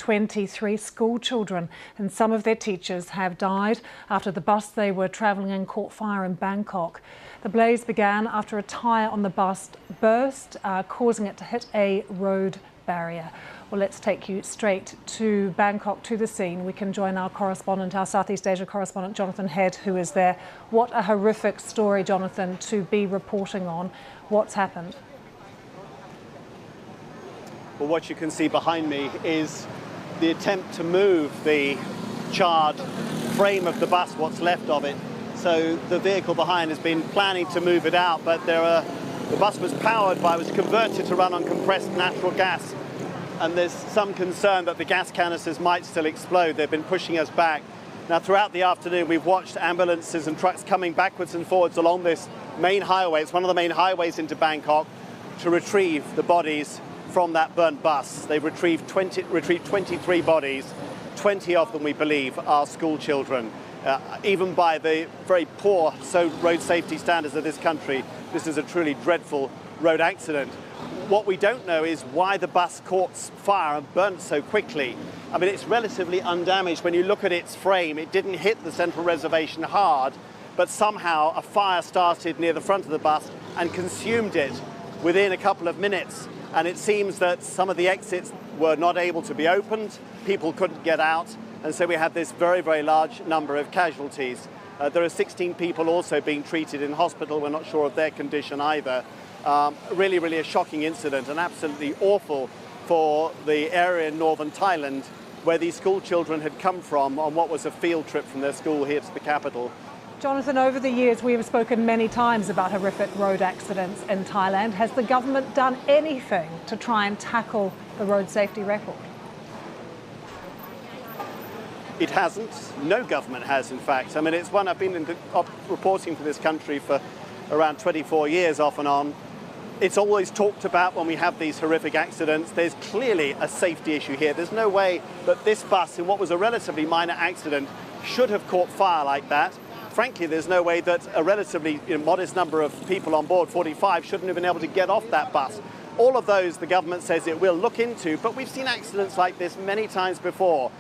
23 school children and some of their teachers have died after the bus they were travelling in caught fire in Bangkok. The blaze began after a tyre on the bus burst, causing it to hit a road barrier. Well, let's take you straight to Bangkok, to the scene. We can join our correspondent, our Southeast Asia correspondent, Jonathan Head, who is there. What a horrific story, Jonathan, to be reporting on. What's happened? Well, what you can see behind me is the attempt to move the charred frame of the bus, what's left of it. So the vehicle behind has been planning to move it out, but the bus was converted to run on compressed natural gas. And there's some concern that the gas canisters might still explode. They've been pushing us back. Now, throughout the afternoon, we've watched ambulances and trucks coming backwards and forwards along this main highway. It's one of the main highways into Bangkok, to retrieve the bodies from that burnt bus. They've retrieved 23 bodies. 20 of them, we believe, are school children. Even by the very poor road safety standards of this country, this is a truly dreadful road accident. What we don't know is why the bus caught fire and burnt so quickly. I mean, it's relatively undamaged. When you look at its frame, it didn't hit the central reservation hard, but somehow a fire started near the front of the bus and consumed it within a couple of minutes. And it seems that some of the exits were not able to be opened, people couldn't get out, and so we had this very, very large number of casualties. There are 16 people also being treated in hospital. We're not sure of their condition either. Really, really a shocking incident, and absolutely awful for the area in northern Thailand where these school children had come from on what was a field trip from their school here to the capital. Jonathan, over the years we have spoken many times about horrific road accidents in Thailand. Has the government done anything to try and tackle the road safety record? It hasn't. No government has, in fact. I mean, it's one I've been reporting for this country for around 24 years off and on. It's always talked about when we have these horrific accidents. There's clearly a safety issue here. There's no way that this bus, in what was a relatively minor accident, should have caught fire like that. Frankly, there's no way that a relatively modest number of people on board, 45, shouldn't have been able to get off that bus. All of those the government says it will look into, but we've seen accidents like this many times before.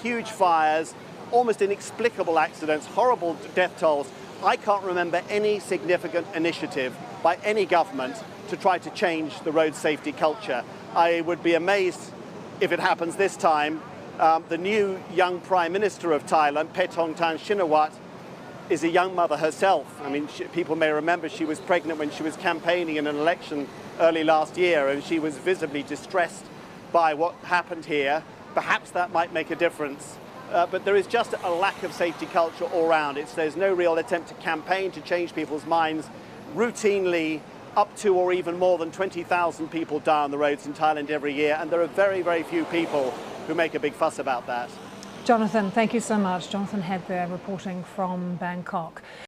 Huge fires, almost inexplicable accidents, horrible death tolls. I can't remember any significant initiative by any government to try to change the road safety culture. I would be amazed if it happens this time. The new young Prime Minister of Thailand, Paetongtarn Shinawatra, is a young mother herself. I mean, people may remember she was pregnant when she was campaigning in an election early last year, and she was visibly distressed by what happened here. Perhaps that might make a difference. But there is just a lack of safety culture all around. There's no real attempt to campaign to change people's minds. Routinely, up to or even more than 20,000 people die on the roads in Thailand every year, and there are very, very few people who make a big fuss about that. Jonathan, thank you so much. Jonathan Head there reporting from Bangkok.